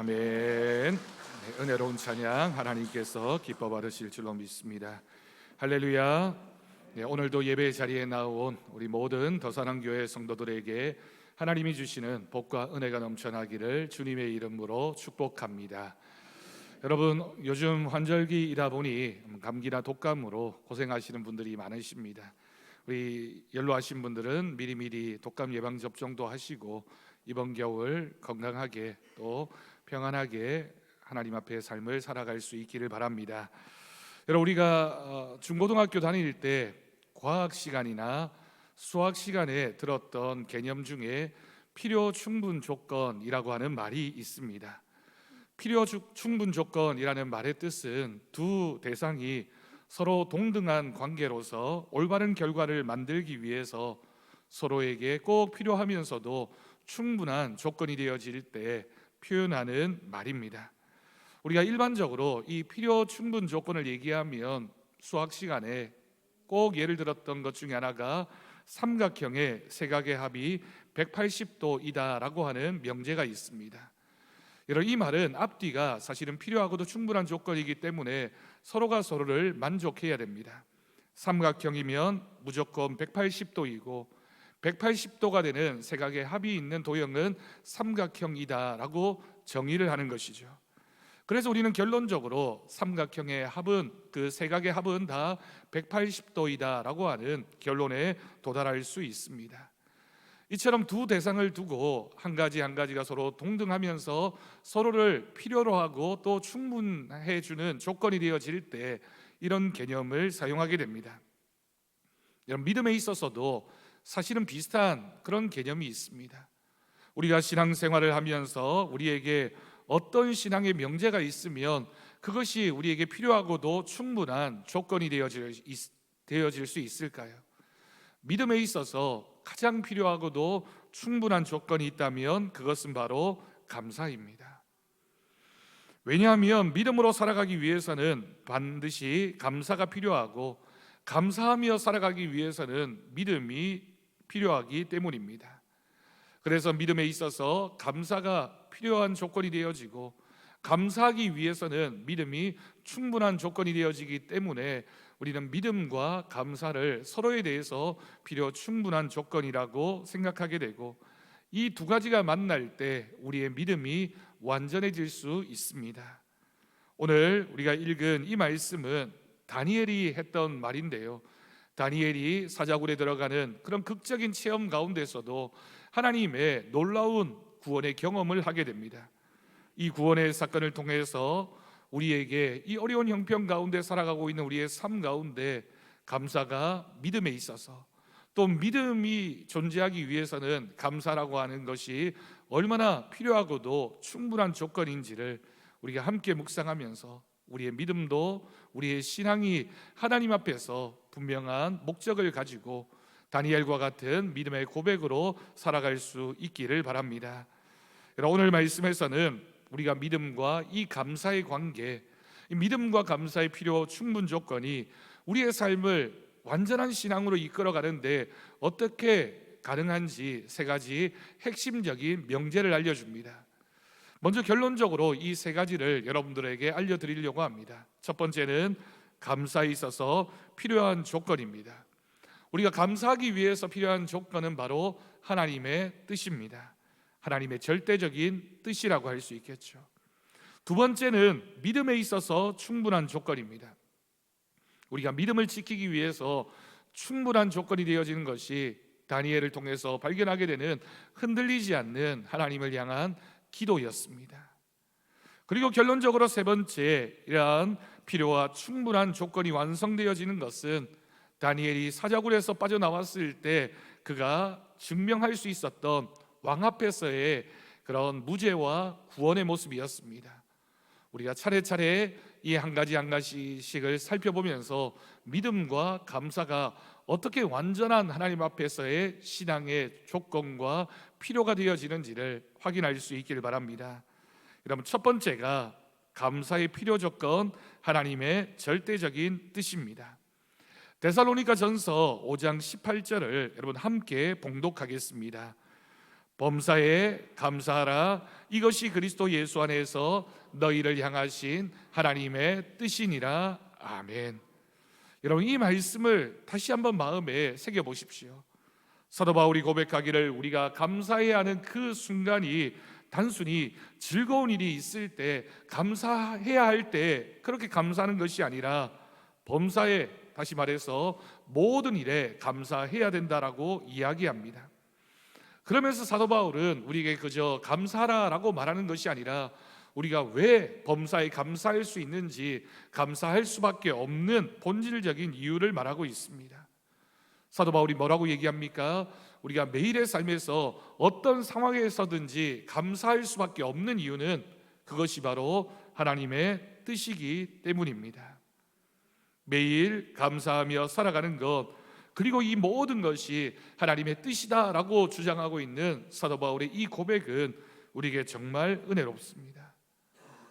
아멘. 네, 은혜로운 찬양 하나님께서 기뻐 받으실 줄로 믿습니다. 할렐루야. 네, 오늘도 예배 자리에 나온 우리 모든 더사랑교회 성도들에게 하나님이 주시는 복과 은혜가 넘쳐나기를 주님의 이름으로 축복합니다. 여러분, 요즘 환절기이다 보니 감기나 독감으로 고생하시는 분들이 많으십니다. 우리 연로하신 분들은 미리미리 독감 예방 접종도 하시고 이번 겨울 건강하게 또 평안하게 하나님 앞에 삶을 살아갈 수 있기를 바랍니다. 여러분, 우리가 중고등학교 다닐 때 과학 시간이나 수학 시간에 들었던 개념 중에 필요 충분 조건이라고 하는 말이 있습니다. 필요 충분 조건이라는 말의 뜻은 두 대상이 서로 동등한 관계로서 올바른 결과를 만들기 위해서 서로에게 꼭 필요하면서도 충분한 조건이 되어질 때 표현하는 말입니다. 우리가 일반적으로 이 필요 충분 조건을 얘기하면 수학 시간에 꼭 예를 들었던 것 중에 하나가 삼각형의 세각의 합이 180도이다 라고 하는 명제가 있습니다. 여러분, 이 말은 앞뒤가 사실은 필요하고도 충분한 조건이기 때문에 서로가 서로를 만족해야 됩니다. 삼각형이면 무조건 180도이고 180도가 되는 세각의 합이 있는 도형은 삼각형이다라고 정의를 하는 것이죠. 그래서 우리는 결론적으로 삼각형의 합은, 그 세각의 합은 다 180도이다라고 하는 결론에 도달할 수 있습니다. 이처럼 두 대상을 두고 한 가지 한 가지가 서로 동등하면서 서로를 필요로 하고 또 충분해 주는 조건이 되어질 때 이런 개념을 사용하게 됩니다. 여러분, 믿음에 있어서도 사실은 비슷한 그런 개념이 있습니다. 우리가 신앙생활을 하면서 우리에게 어떤 신앙의 명제가 있으면 그것이 우리에게 필요하고도 충분한 조건이 되어질 수 있을까요? 믿음에 있어서 가장 필요하고도 충분한 조건이 있다면 그것은 바로 감사입니다. 왜냐하면 믿음으로 살아가기 위해서는 반드시 감사가 필요하고 감사하며 살아가기 위해서는 믿음이 필요하기 때문입니다. 그래서 믿음에 있어서 감사가 필요한 조건이 되어지고 감사하기 위해서는 믿음이 충분한 조건이 되어지기 때문에 우리는 믿음과 감사를 서로에 대해서 필요 충분한 조건이라고 생각하게 되고 이 두 가지가 만날 때 우리의 믿음이 완전해질 수 있습니다. 오늘 우리가 읽은 이 말씀은 다니엘이 했던 말인데요, 다니엘이 사자굴에 들어가는 그런 극적인 체험 가운데서도 하나님의 놀라운 구원의 경험을 하게 됩니다. 이 구원의 사건을 통해서 우리에게 이 어려운 형편 가운데 살아가고 있는 우리의 삶 가운데 감사가 믿음에 있어서 또 믿음이 존재하기 위해서는 감사라고 하는 것이 얼마나 필요하고도 충분한 조건인지를 우리가 함께 묵상하면서 우리의 믿음도 우리의 신앙이 하나님 앞에서 분명한 목적을 가지고 다니엘과 같은 믿음의 고백으로 살아갈 수 있기를 바랍니다. 오늘 말씀에서는 우리가 믿음과 이 감사의 관계, 이 믿음과 감사의 필요 충분 조건이 우리의 삶을 완전한 신앙으로 이끌어가는데 어떻게 가능한지 세 가지 핵심적인 명제를 알려줍니다. 먼저 결론적으로 이 세 가지를 여러분들에게 알려드리려고 합니다. 첫 번째는 감사에 있어서 필요한 조건입니다. 우리가 감사하기 위해서 필요한 조건은 바로 하나님의 뜻입니다. 하나님의 절대적인 뜻이라고 할 수 있겠죠. 두 번째는 믿음에 있어서 충분한 조건입니다. 우리가 믿음을 지키기 위해서 충분한 조건이 되어지는 것이 다니엘을 통해서 발견하게 되는 흔들리지 않는 하나님을 향한 기도였습니다. 그리고 결론적으로 세 번째, 이러한 필요와 충분한 조건이 완성되어지는 것은 다니엘이 사자굴에서 빠져나왔을 때 그가 증명할 수 있었던 왕 앞에서의 그런 무죄와 구원의 모습이었습니다. 우리가 차례차례 이 한 가지 한 가지씩을 살펴보면서 믿음과 감사가 어떻게 완전한 하나님 앞에서의 신앙의 조건과 필요가 되어지는지를 확인할 수 있기를 바랍니다. 여러분, 첫 번째가 감사의 필요 조건, 하나님의 절대적인 뜻입니다. 데살로니가 전서 5장 18절을 여러분 함께 봉독하겠습니다. 범사에 감사하라. 이것이 그리스도 예수 안에서 너희를 향하신 하나님의 뜻이니라. 아멘. 여러분, 이 말씀을 다시 한번 마음에 새겨 보십시오. 사도 바울이 고백하기를 우리가 감사해야 하는 그 순간이 단순히 즐거운 일이 있을 때, 감사해야 할 때 그렇게 감사하는 것이 아니라 범사에, 다시 말해서 모든 일에 감사해야 된다라고 이야기합니다. 그러면서 사도 바울은 우리에게 그저 감사하라라고 말하는 것이 아니라 우리가 왜 범사에 감사할 수 있는지, 감사할 수밖에 없는 본질적인 이유를 말하고 있습니다. 사도 바울이 뭐라고 얘기합니까? 우리가 매일의 삶에서 어떤 상황에서든지 감사할 수밖에 없는 이유는 그것이 바로 하나님의 뜻이기 때문입니다. 매일 감사하며 살아가는 것, 그리고 이 모든 것이 하나님의 뜻이다라고 주장하고 있는 사도 바울의 이 고백은 우리에게 정말 은혜롭습니다.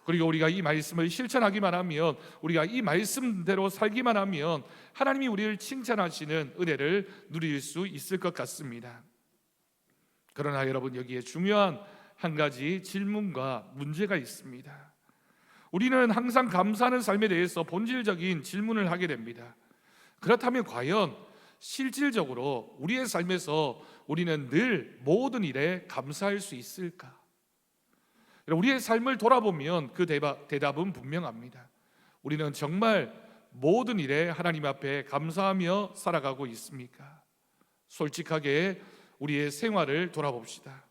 그리고 우리가 이 말씀을 실천하기만 하면, 우리가 이 말씀대로 살기만 하면 하나님이 우리를 칭찬하시는 은혜를 누릴 수 있을 것 같습니다. 그러나 여러분, 여기에 중요한 한 가지 질문과 문제가 있습니다. 우리는 항상 감사하는 삶에 대해서 본질적인 질문을 하게 됩니다. 그렇다면 과연 실질적으로 우리의 삶에서 우리는 늘 모든 일에 감사할 수 있을까? 우리의 삶을 돌아보면 그 대답은 분명합니다. 우리는 정말 모든 일에 하나님 앞에 감사하며 살아가고 있습니까? 솔직하게 우리의 생활을 돌아봅시다.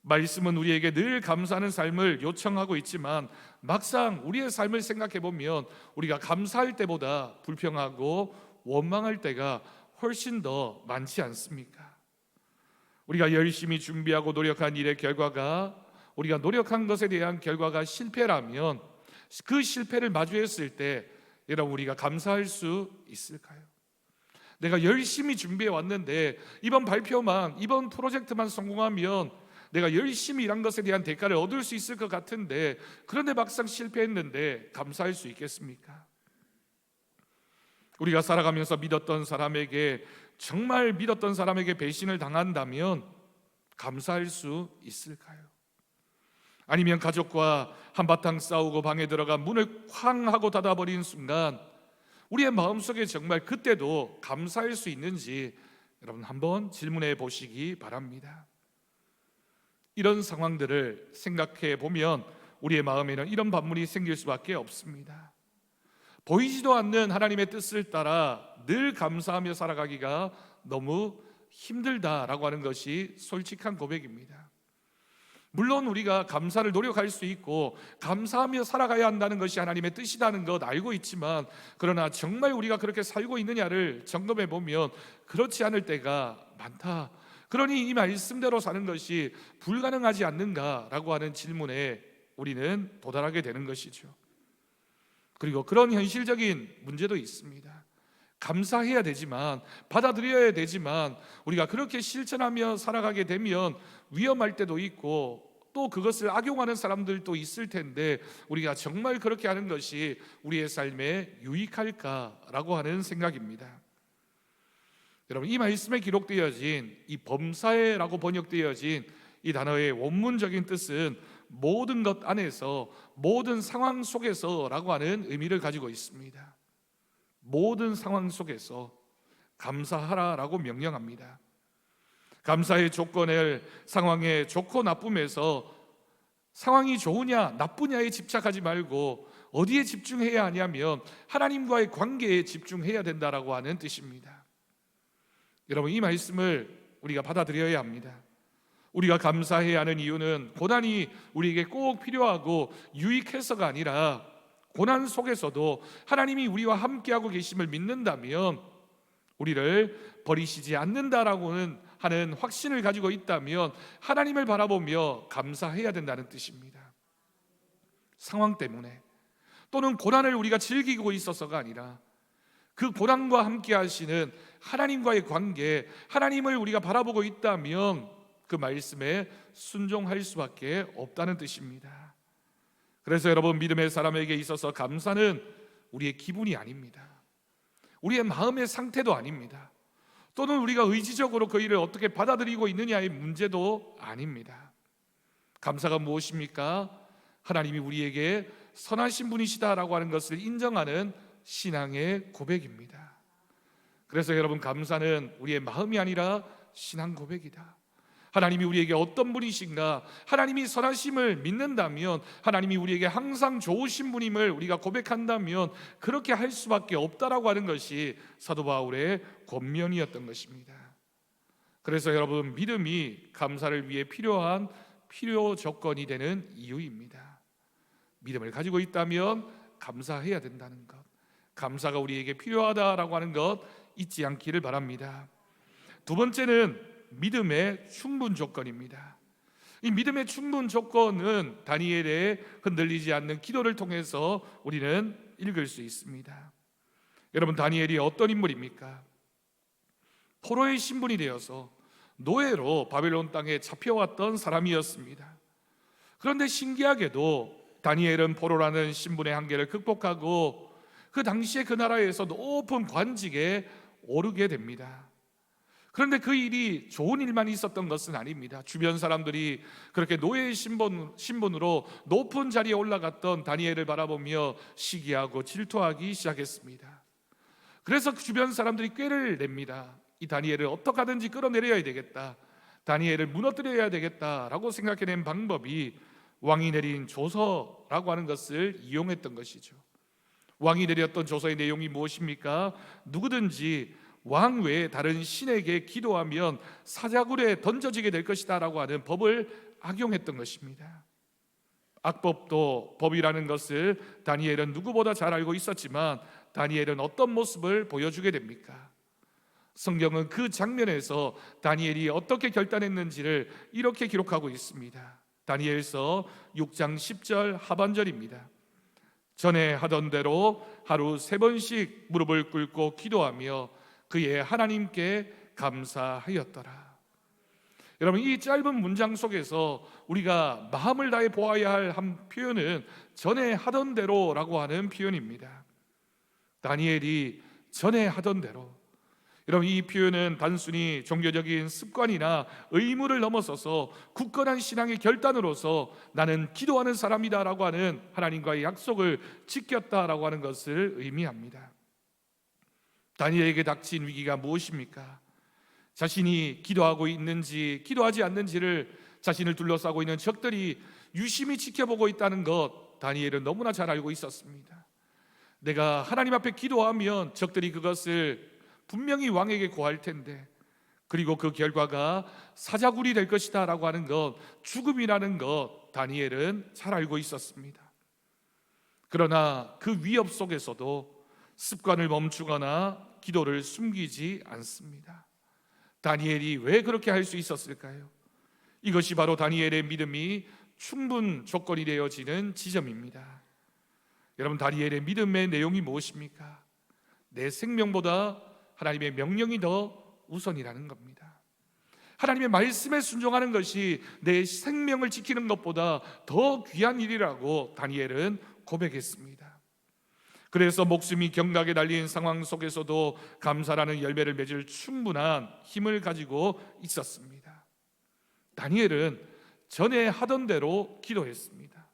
말씀은 우리에게 늘 감사하는 삶을 요청하고 있지만 막상 우리의 삶을 생각해 보면 우리가 감사할 때보다 불평하고 원망할 때가 훨씬 더 많지 않습니까? 우리가 열심히 준비하고 노력한 일의 결과가, 우리가 노력한 것에 대한 결과가 실패라면 그 실패를 마주했을 때 여러분, 우리가 감사할 수 있을까요? 내가 열심히 준비해 왔는데 이번 발표만, 이번 프로젝트만 성공하면 내가 열심히 일한 것에 대한 대가를 얻을 수 있을 것 같은데, 그런데 막상 실패했는데 감사할 수 있겠습니까? 우리가 살아가면서 믿었던 사람에게, 정말 믿었던 사람에게 배신을 당한다면 감사할 수 있을까요? 아니면 가족과 한바탕 싸우고 방에 들어가 문을 쾅 하고 닫아버린 순간 우리의 마음속에 정말 그때도 감사할 수 있는지 여러분 한번 질문해 보시기 바랍니다. 이런 상황들을 생각해 보면 우리의 마음에는 이런 반문이 생길 수밖에 없습니다. 보이지도 않는 하나님의 뜻을 따라 늘 감사하며 살아가기가 너무 힘들다라고 하는 것이 솔직한 고백입니다. 물론 우리가 감사를 노력할 수 있고 감사하며 살아가야 한다는 것이 하나님의 뜻이라는 것 알고 있지만, 그러나 정말 우리가 그렇게 살고 있느냐를 점검해 보면 그렇지 않을 때가 많다. 그러니 이 말씀대로 사는 것이 불가능하지 않는가라고 하는 질문에 우리는 도달하게 되는 것이죠. 그리고 그런 현실적인 문제도 있습니다. 감사해야 되지만, 받아들여야 되지만 우리가 그렇게 실천하며 살아가게 되면 위험할 때도 있고 또 그것을 악용하는 사람들도 있을 텐데, 우리가 정말 그렇게 하는 것이 우리의 삶에 유익할까라고 하는 생각입니다. 여러분, 이 말씀에 기록되어진 이 범사에라고 번역되어진 이 단어의 원문적인 뜻은 모든 것 안에서, 모든 상황 속에서라고 하는 의미를 가지고 있습니다. 모든 상황 속에서 감사하라라고 명령합니다. 감사의 조건을 상황의 좋고 나쁨에서, 상황이 좋으냐 나쁘냐에 집착하지 말고 어디에 집중해야 하냐면 하나님과의 관계에 집중해야 된다라고 하는 뜻입니다. 여러분, 이 말씀을 우리가 받아들여야 합니다. 우리가 감사해야 하는 이유는 고난이 우리에게 꼭 필요하고 유익해서가 아니라, 고난 속에서도 하나님이 우리와 함께하고 계심을 믿는다면, 우리를 버리시지 않는다라고는 하는 확신을 가지고 있다면 하나님을 바라보며 감사해야 된다는 뜻입니다. 상황 때문에 또는 고난을 우리가 즐기고 있어서가 아니라 그 고난과 함께 하시는 하나님과의 관계, 하나님을 우리가 바라보고 있다면 그 말씀에 순종할 수밖에 없다는 뜻입니다. 그래서 여러분, 믿음의 사람에게 있어서 감사는 우리의 기분이 아닙니다. 우리의 마음의 상태도 아닙니다. 또는 우리가 의지적으로 그 일을 어떻게 받아들이고 있느냐의 문제도 아닙니다. 감사가 무엇입니까? 하나님이 우리에게 선하신 분이시다라고 하는 것을 인정하는 신앙의 고백입니다. 그래서 여러분, 감사는 우리의 마음이 아니라 신앙 고백이다. 하나님이 우리에게 어떤 분이신가, 하나님이 선하심을 믿는다면, 하나님이 우리에게 항상 좋으신 분임을 우리가 고백한다면 그렇게 할 수밖에 없다라고 하는 것이 사도 바울의 권면이었던 것입니다. 그래서 여러분, 믿음이 감사를 위해 필요한 필요 조건이 되는 이유입니다. 믿음을 가지고 있다면 감사해야 된다는 것, 감사가 우리에게 필요하다라고 하는 것 잊지 않기를 바랍니다. 두 번째는 믿음의 충분 조건입니다. 이 믿음의 충분 조건은 다니엘의 흔들리지 않는 기도를 통해서 우리는 읽을 수 있습니다. 여러분, 다니엘이 어떤 인물입니까? 포로의 신분이 되어서 노예로 바벨론 땅에 잡혀왔던 사람이었습니다. 그런데 신기하게도 다니엘은 포로라는 신분의 한계를 극복하고 그 당시에 그 나라에서 높은 관직에 오르게 됩니다. 그런데 그 일이 좋은 일만 있었던 것은 아닙니다. 주변 사람들이 그렇게 노예의 신분으로 높은 자리에 올라갔던 다니엘을 바라보며 시기하고 질투하기 시작했습니다. 그래서 주변 사람들이 꾀를 냅니다. 이 다니엘을 어떻게 하든지 끌어내려야 되겠다, 다니엘을 무너뜨려야 되겠다라고 생각해낸 방법이 왕이 내린 조서라고 하는 것을 이용했던 것이죠. 왕이 내렸던 조서의 내용이 무엇입니까? 누구든지 왕 외에 다른 신에게 기도하면 사자굴에 던져지게 될 것이다 라고 하는 법을 악용했던 것입니다. 악법도 법이라는 것을 다니엘은 누구보다 잘 알고 있었지만 다니엘은 어떤 모습을 보여주게 됩니까? 성경은 그 장면에서 다니엘이 어떻게 결단했는지를 이렇게 기록하고 있습니다. 다니엘서 6장 10절 하반절입니다. 전에 하던 대로 하루 3번씩 무릎을 꿇고 기도하며 그의 하나님께 감사하였더라. 여러분, 이 짧은 문장 속에서 우리가 마음을 다해 보아야 할 한 표현은 전에 하던 대로라고 하는 표현입니다. 다니엘이 전에 하던 대로. 여러분, 이 표현은 단순히 종교적인 습관이나 의무를 넘어서서 굳건한 신앙의 결단으로서 나는 기도하는 사람이다라고 하는 하나님과의 약속을 지켰다라고 하는 것을 의미합니다. 다니엘에게 닥친 위기가 무엇입니까? 자신이 기도하고 있는지 기도하지 않는지를 자신을 둘러싸고 있는 적들이 유심히 지켜보고 있다는 것, 다니엘은 너무나 잘 알고 있었습니다. 내가 하나님 앞에 기도하면 적들이 그것을 분명히 왕에게 고할 텐데, 그리고 그 결과가 사자굴이 될 것이다 라고 하는 것, 죽음이라는 것, 다니엘은 잘 알고 있었습니다. 그러나 그 위협 속에서도 습관을 멈추거나 기도를 숨기지 않습니다. 다니엘이 왜 그렇게 할 수 있었을까요? 이것이 바로 다니엘의 믿음이 충분 조건이 되어지는 지점입니다. 여러분, 다니엘의 믿음의 내용이 무엇입니까? 내 생명보다 하나님의 명령이 더 우선이라는 겁니다. 하나님의 말씀에 순종하는 것이 내 생명을 지키는 것보다 더 귀한 일이라고 다니엘은 고백했습니다. 그래서 목숨이 경각에 달린 상황 속에서도 감사라는 열매를 맺을 충분한 힘을 가지고 있었습니다. 다니엘은 전에 하던 대로 기도했습니다.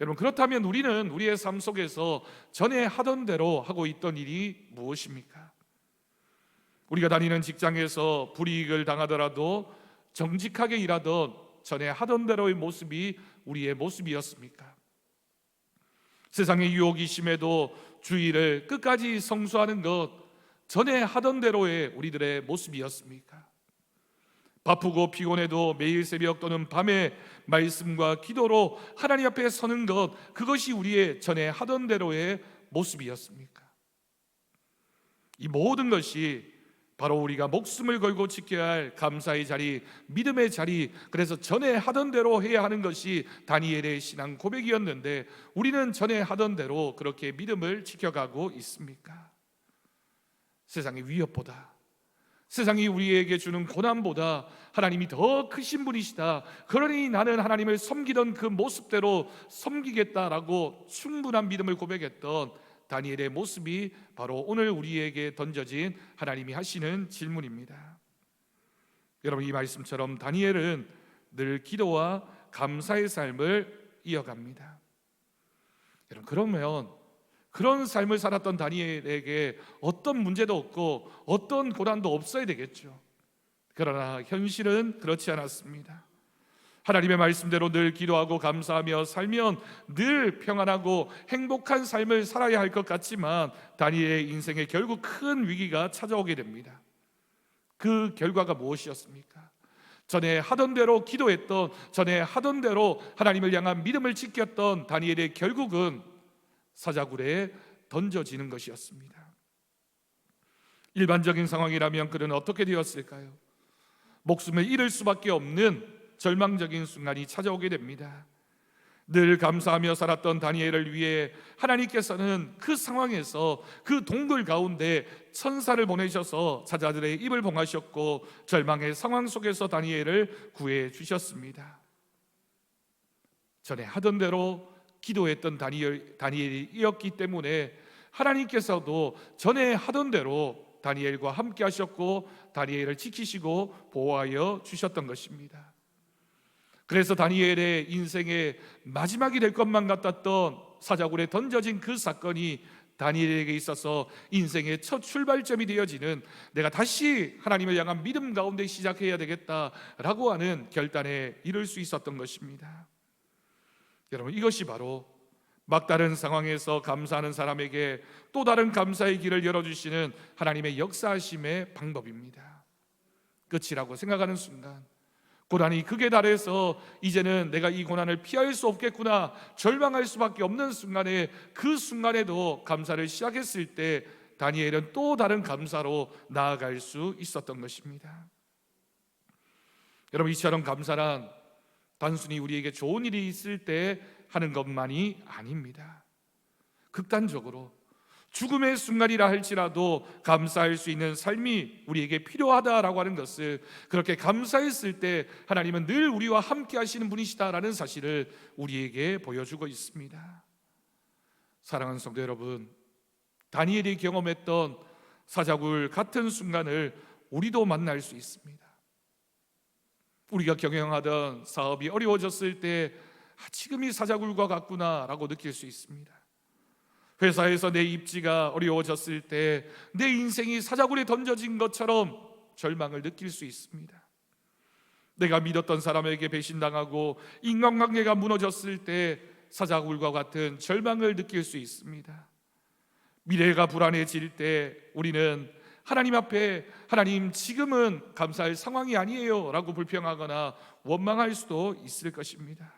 여러분, 그렇다면 우리는 우리의 삶 속에서 전에 하던 대로 하고 있던 일이 무엇입니까? 우리가 다니는 직장에서 불이익을 당하더라도 정직하게 일하던 전에 하던 대로의 모습이 우리의 모습이었습니까? 세상의 유혹이 심해도 주의를 끝까지 성수하는 것, 전에 하던 대로의 우리들의 모습이었습니까? 바쁘고 피곤해도 매일 새벽 또는 밤에 말씀과 기도로 하나님 앞에 서는 것, 그것이 우리의 전에 하던 대로의 모습이었습니까? 이 모든 것이 바로 우리가 목숨을 걸고 지켜야 할 감사의 자리, 믿음의 자리, 그래서 전에 하던 대로 해야 하는 것이 다니엘의 신앙 고백이었는데, 우리는 전에 하던 대로 그렇게 믿음을 지켜가고 있습니까? 세상의 위협보다, 세상이 우리에게 주는 고난보다 하나님이 더 크신 분이시다, 그러니 나는 하나님을 섬기던 그 모습대로 섬기겠다라고 충분한 믿음을 고백했던 다니엘의 모습이 바로 오늘 우리에게 던져진 하나님이 하시는 질문입니다. 여러분, 이 말씀처럼 다니엘은 늘 기도와 감사의 삶을 이어갑니다. 여러분, 그러면 그런 삶을 살았던 다니엘에게 어떤 문제도 없고 어떤 고난도 없어야 되겠죠. 그러나 현실은 그렇지 않았습니다. 하나님의 말씀대로 늘 기도하고 감사하며 살면 늘 평안하고 행복한 삶을 살아야 할 것 같지만 다니엘의 인생에 결국 큰 위기가 찾아오게 됩니다. 그 결과가 무엇이었습니까? 전에 하던 대로 기도했던, 전에 하던 대로 하나님을 향한 믿음을 지켰던 다니엘의 결국은 사자굴에 던져지는 것이었습니다. 일반적인 상황이라면 그는 어떻게 되었을까요? 목숨을 잃을 수밖에 없는 절망적인 순간이 찾아오게 됩니다. 늘 감사하며 살았던 다니엘을 위해 하나님께서는 그 상황에서 그 동굴 가운데 천사를 보내셔서 사자들의 입을 봉하셨고 절망의 상황 속에서 다니엘을 구해 주셨습니다. 전에 하던 대로 기도했던 다니엘이었기 때문에 하나님께서도 전에 하던 대로 다니엘과 함께 하셨고 다니엘을 지키시고 보호하여 주셨던 것입니다. 그래서 다니엘의 인생의 마지막이 될 것만 같았던 사자굴에 던져진 그 사건이 다니엘에게 있어서 인생의 첫 출발점이 되어지는, 내가 다시 하나님을 향한 믿음 가운데 시작해야 되겠다라고 하는 결단에 이를 수 있었던 것입니다. 여러분, 이것이 바로 막다른 상황에서 감사하는 사람에게 또 다른 감사의 길을 열어주시는 하나님의 역사하심의 방법입니다. 끝이라고 생각하는 순간, 고난이 극에 달해서 이제는 내가 이 고난을 피할 수 없겠구나 절망할 수밖에 없는 순간에, 그 순간에도 감사를 시작했을 때 다니엘은 또 다른 감사로 나아갈 수 있었던 것입니다. 여러분, 이처럼 감사란 단순히 우리에게 좋은 일이 있을 때 하는 것만이 아닙니다. 극단적으로 죽음의 순간이라 할지라도 감사할 수 있는 삶이 우리에게 필요하다라고 하는 것을, 그렇게 감사했을 때 하나님은 늘 우리와 함께 하시는 분이시다라는 사실을 우리에게 보여주고 있습니다. 사랑하는 성도 여러분, 다니엘이 경험했던 사자굴 같은 순간을 우리도 만날 수 있습니다. 우리가 경영하던 사업이 어려워졌을 때 지금이 사자굴과 같구나라고 느낄 수 있습니다. 회사에서 내 입지가 어려워졌을 때 내 인생이 사자굴에 던져진 것처럼 절망을 느낄 수 있습니다. 내가 믿었던 사람에게 배신당하고 인간관계가 무너졌을 때 사자굴과 같은 절망을 느낄 수 있습니다. 미래가 불안해질 때 우리는 하나님 앞에, 하나님 지금은 감사할 상황이 아니에요 라고 불평하거나 원망할 수도 있을 것입니다.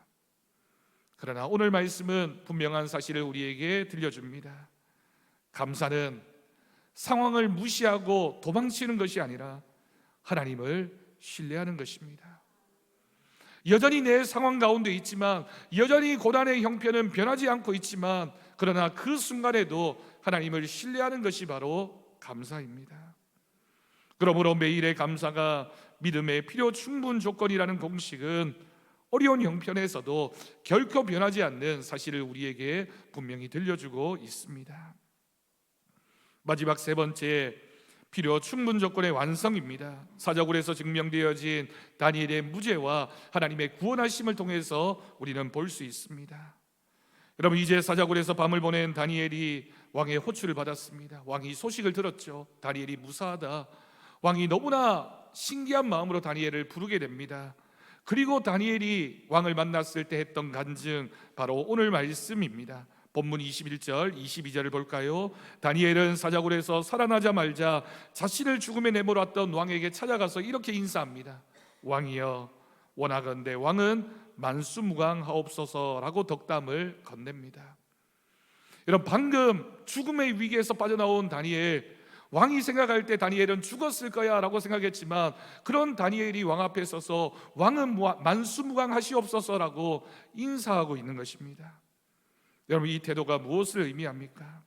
그러나 오늘 말씀은 분명한 사실을 우리에게 들려줍니다. 감사는 상황을 무시하고 도망치는 것이 아니라 하나님을 신뢰하는 것입니다. 여전히 내 상황 가운데 있지만, 여전히 고난의 형편은 변하지 않고 있지만, 그러나 그 순간에도 하나님을 신뢰하는 것이 바로 감사입니다. 그러므로 매일의 감사가 믿음의 필요 충분 조건이라는 공식은 어려운 형편에서도 결코 변하지 않는 사실을 우리에게 분명히 들려주고 있습니다. 마지막 세 번째, 필요 충분 조건의 완성입니다. 사자굴에서 증명되어진 다니엘의 무죄와 하나님의 구원하심을 통해서 우리는 볼 수 있습니다. 여러분, 이제 사자굴에서 밤을 보낸 다니엘이 왕의 호출을 받았습니다. 왕이 소식을 들었죠. 다니엘이 무사하다. 왕이 너무나 신기한 마음으로 다니엘을 부르게 됩니다. 그리고 다니엘이 왕을 만났을 때 했던 간증, 바로 오늘 말씀입니다. 본문 21절, 22절을 볼까요? 다니엘은 사자굴에서 살아나자마자 자신을 죽음에 내몰았던 왕에게 찾아가서 이렇게 인사합니다. 왕이여, 원하건대 왕은 만수무강하옵소서라고 덕담을 건넵니다. 여러분, 방금 죽음의 위기에서 빠져나온 다니엘, 왕이 생각할 때 다니엘은 죽었을 거야 라고 생각했지만, 그런 다니엘이 왕 앞에 서서 왕은 만수무강하시옵소서라고 인사하고 있는 것입니다. 여러분, 이 태도가 무엇을 의미합니까?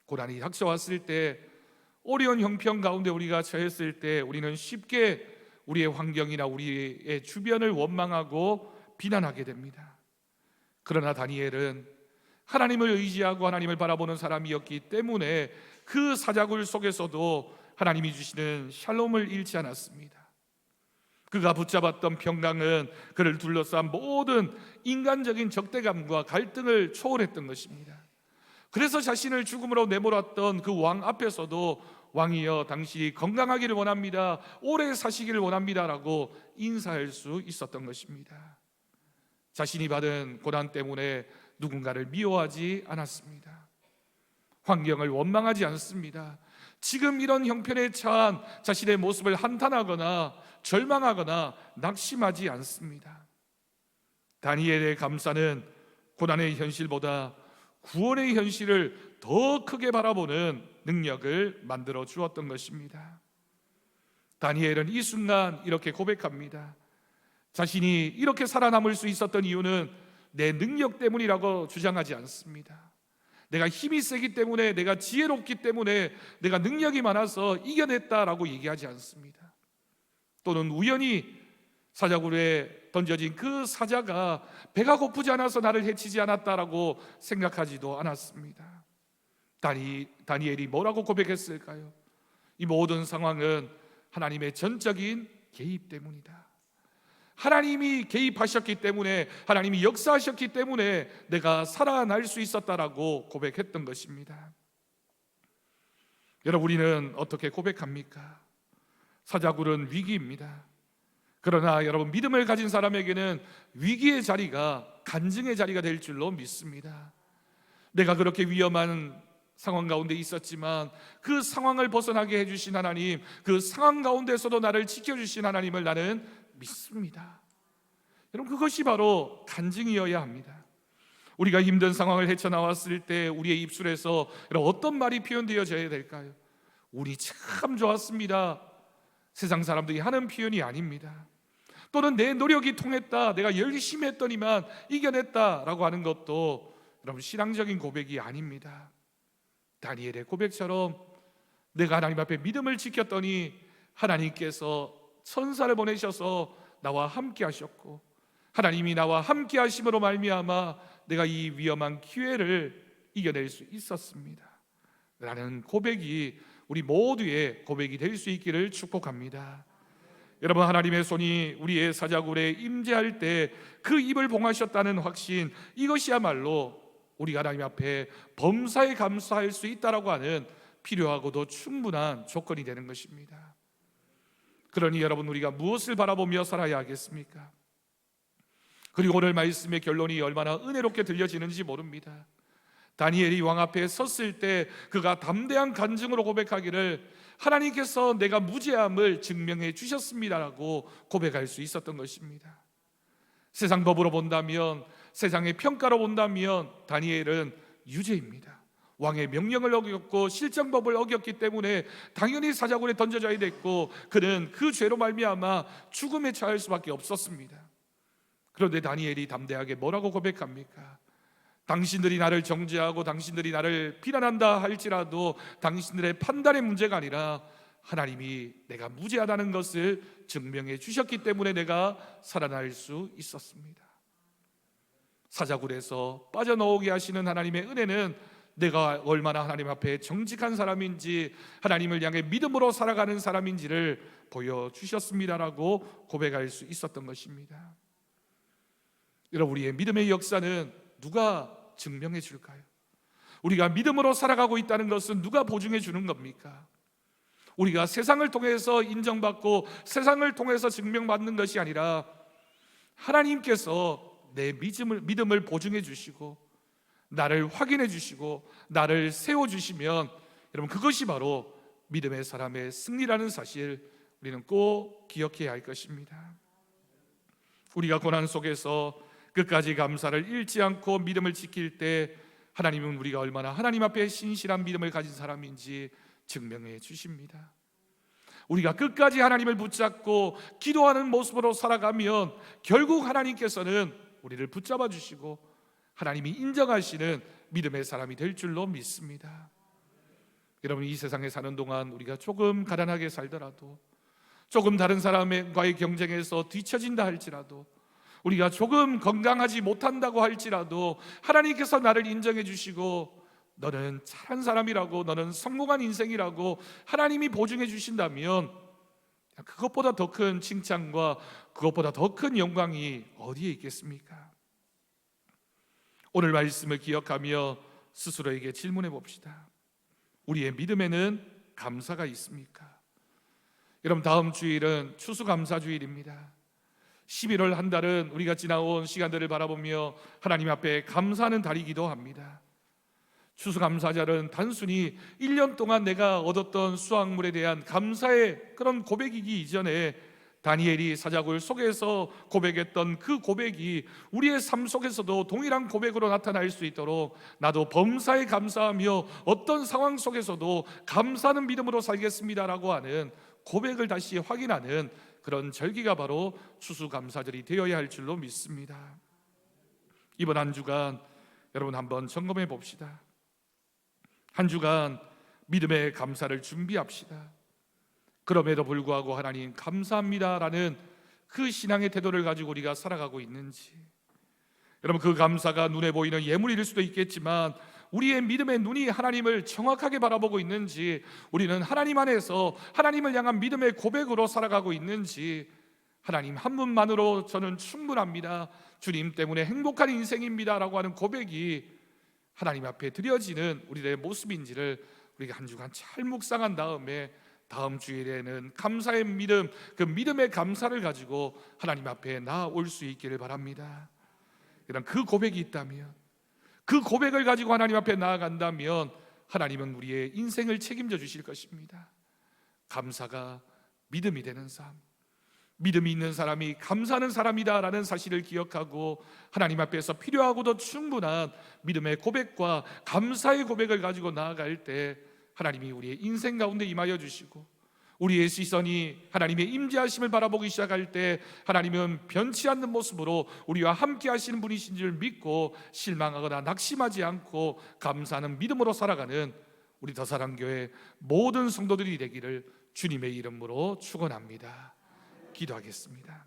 고난이 닥쳐왔을 때, 어려운 형편 가운데 우리가 처했을 때 우리는 쉽게 우리의 환경이나 우리의 주변을 원망하고 비난하게 됩니다. 그러나 다니엘은 하나님을 의지하고 하나님을 바라보는 사람이었기 때문에 그 사자굴 속에서도 하나님이 주시는 샬롬을 잃지 않았습니다. 그가 붙잡았던 평강은 그를 둘러싼 모든 인간적인 적대감과 갈등을 초월했던 것입니다. 그래서 자신을 죽음으로 내몰았던 그 왕 앞에서도 왕이여 당신이 건강하기를 원합니다, 오래 사시기를 원합니다 라고 인사할 수 있었던 것입니다. 자신이 받은 고난 때문에 누군가를 미워하지 않았습니다. 환경을 원망하지 않습니다. 지금 이런 형편에 처한 자신의 모습을 한탄하거나 절망하거나 낙심하지 않습니다. 다니엘의 감사는 고난의 현실보다 구원의 현실을 더 크게 바라보는 능력을 만들어 주었던 것입니다. 다니엘은 이 순간 이렇게 고백합니다. 자신이 이렇게 살아남을 수 있었던 이유는 내 능력 때문이라고 주장하지 않습니다. 내가 힘이 세기 때문에, 내가 지혜롭기 때문에, 내가 능력이 많아서 이겨냈다라고 얘기하지 않습니다. 또는 우연히 사자굴에 던져진 그 사자가 배가 고프지 않아서 나를 해치지 않았다라고 생각하지도 않았습니다. 다니엘이 뭐라고 고백했을까요? 이 모든 상황은 하나님의 전적인 개입 때문이다. 하나님이 개입하셨기 때문에, 하나님이 역사하셨기 때문에 내가 살아날 수 있었다라고 고백했던 것입니다. 여러분, 우리는 어떻게 고백합니까? 사자굴은 위기입니다. 그러나 여러분, 믿음을 가진 사람에게는 위기의 자리가 간증의 자리가 될 줄로 믿습니다. 내가 그렇게 위험한 상황 가운데 있었지만 그 상황을 벗어나게 해주신 하나님, 그 상황 가운데서도 나를 지켜주신 하나님을 나는 믿습니다. 여러분, 그것이 바로 간증이어야 합니다. 우리가 힘든 상황을 헤쳐나왔을 때 우리의 입술에서 어떤 말이 표현되어져야 될까요? 운이 참 좋았습니다, 세상 사람들이 하는 표현이 아닙니다. 또는 내 노력이 통했다, 내가 열심히 했더니만 이겨냈다라고 하는 것도 여러분 신앙적인 고백이 아닙니다. 다니엘의 고백처럼 내가 하나님 앞에 믿음을 지켰더니 하나님께서 천사를 보내셔서 나와 함께 하셨고, 하나님이 나와 함께 하심으로 말미암아 내가 이 위험한 기회를 이겨낼 수 있었습니다 라는 고백이 우리 모두의 고백이 될 수 있기를 축복합니다. 여러분, 하나님의 손이 우리의 사자굴에 임재할 때 그 입을 봉하셨다는 확신, 이것이야말로 우리가 하나님 앞에 범사에 감사할 수 있다라고 하는 필요하고도 충분한 조건이 되는 것입니다. 그러니 여러분, 우리가 무엇을 바라보며 살아야 하겠습니까? 그리고 오늘 말씀의 결론이 얼마나 은혜롭게 들려지는지 모릅니다. 다니엘이 왕 앞에 섰을 때 그가 담대한 간증으로 고백하기를 하나님께서 내가 무죄함을 증명해 주셨습니다라고 고백할 수 있었던 것입니다. 세상 법으로 본다면, 세상의 평가로 본다면 다니엘은 유죄입니다. 왕의 명령을 어겼고 실정법을 어겼기 때문에 당연히 사자굴에 던져져야 됐고, 그는 그 죄로 말미암아 죽음에 처할 수밖에 없었습니다. 그런데 다니엘이 담대하게 뭐라고 고백합니까? 당신들이 나를 정죄하고 당신들이 나를 비난한다 할지라도 당신들의 판단의 문제가 아니라 하나님이 내가 무죄하다는 것을 증명해 주셨기 때문에 내가 살아날 수 있었습니다. 사자굴에서 빠져나오게 하시는 하나님의 은혜는 내가 얼마나 하나님 앞에 정직한 사람인지, 하나님을 향해 믿음으로 살아가는 사람인지를 보여주셨습니다라고 고백할 수 있었던 것입니다. 여러분, 우리의 믿음의 역사는 누가 증명해 줄까요? 우리가 믿음으로 살아가고 있다는 것은 누가 보증해 주는 겁니까? 우리가 세상을 통해서 인정받고 세상을 통해서 증명받는 것이 아니라 하나님께서 내 믿음을 보증해 주시고 나를 확인해 주시고 나를 세워주시면, 여러분, 그것이 바로 믿음의 사람의 승리라는 사실 우리는 꼭 기억해야 할 것입니다. 우리가 고난 속에서 끝까지 감사를 잃지 않고 믿음을 지킬 때 하나님은 우리가 얼마나 하나님 앞에 신실한 믿음을 가진 사람인지 증명해 주십니다. 우리가 끝까지 하나님을 붙잡고 기도하는 모습으로 살아가면 결국 하나님께서는 우리를 붙잡아 주시고 하나님이 인정하시는 믿음의 사람이 될 줄로 믿습니다. 여러분, 이 세상에 사는 동안 우리가 조금 가난하게 살더라도, 조금 다른 사람과의 경쟁에서 뒤처진다 할지라도, 우리가 조금 건강하지 못한다고 할지라도 하나님께서 나를 인정해 주시고 너는 잘한 사람이라고, 너는 성공한 인생이라고 하나님이 보증해 주신다면 그것보다 더 큰 칭찬과 그것보다 더 큰 영광이 어디에 있겠습니까? 오늘 말씀을 기억하며 스스로에게 질문해 봅시다. 우리의 믿음에는 감사가 있습니까? 여러분, 다음 주일은 추수감사주일입니다. 11월 한 달은 우리가 지나온 시간들을 바라보며 하나님 앞에 감사하는 달이기도 합니다. 추수감사절은 단순히 1년 동안 내가 얻었던 수확물에 대한 감사의 그런 고백이기 이전에 다니엘이 사자굴 속에서 고백했던 그 고백이 우리의 삶 속에서도 동일한 고백으로 나타날 수 있도록 나도 범사에 감사하며 어떤 상황 속에서도 감사하는 믿음으로 살겠습니다라고 하는 고백을 다시 확인하는 그런 절기가 바로 추수감사절이 되어야 할 줄로 믿습니다. 이번 한 주간 여러분 한번 점검해 봅시다. 한 주간 믿음의 감사를 준비합시다. 그럼에도 불구하고 하나님 감사합니다라는 그 신앙의 태도를 가지고 우리가 살아가고 있는지, 여러분 그 감사가 눈에 보이는 예물일 수도 있겠지만 우리의 믿음의 눈이 하나님을 정확하게 바라보고 있는지, 우리는 하나님 안에서 하나님을 향한 믿음의 고백으로 살아가고 있는지, 하나님 한 분만으로 저는 충분합니다, 주님 때문에 행복한 인생입니다 라고 하는 고백이 하나님 앞에 드려지는 우리의 모습인지를 우리가 한 주간 잘 묵상한 다음에 다음 주일에는 감사의 믿음, 그 믿음의 감사를 가지고 하나님 앞에 나아올 수 있기를 바랍니다. 이런 그 고백이 있다면, 그 고백을 가지고 하나님 앞에 나아간다면 하나님은 우리의 인생을 책임져 주실 것입니다. 감사가 믿음이 되는 삶, 믿음이 있는 사람이 감사하는 사람이다라는 사실을 기억하고 하나님 앞에서 필요하고도 충분한 믿음의 고백과 감사의 고백을 가지고 나아갈 때 하나님이 우리의 인생 가운데 임하여 주시고, 우리의 시선이 하나님의 임재하심을 바라보기 시작할 때 하나님은 변치 않는 모습으로 우리와 함께 하시는 분이신 줄 믿고 실망하거나 낙심하지 않고 감사하는 믿음으로 살아가는 우리 더사랑교회 모든 성도들이 되기를 주님의 이름으로 축원합니다. 기도하겠습니다.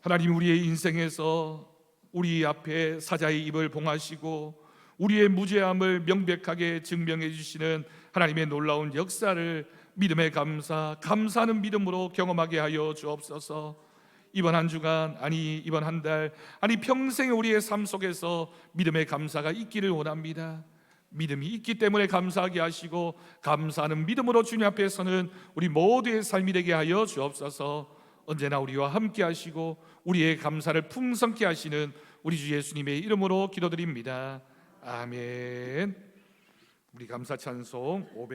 하나님, 우리의 인생에서 우리 앞에 사자의 입을 봉하시고 우리의 무죄함을 명백하게 증명해 주시는 하나님의 놀라운 역사를 믿음의 감사, 감사하는 믿음으로 경험하게 하여 주옵소서. 이번 한 주간, 아니 이번 한 달, 아니 평생 우리의 삶 속에서 믿음의 감사가 있기를 원합니다. 믿음이 있기 때문에 감사하게 하시고 감사하는 믿음으로 주님 앞에 서는 우리 모두의 삶이 되게 하여 주옵소서. 언제나 우리와 함께 하시고 우리의 감사를 풍성케 하시는 우리 주 예수님의 이름으로 기도드립니다. 아멘. 우리 감사 찬송 500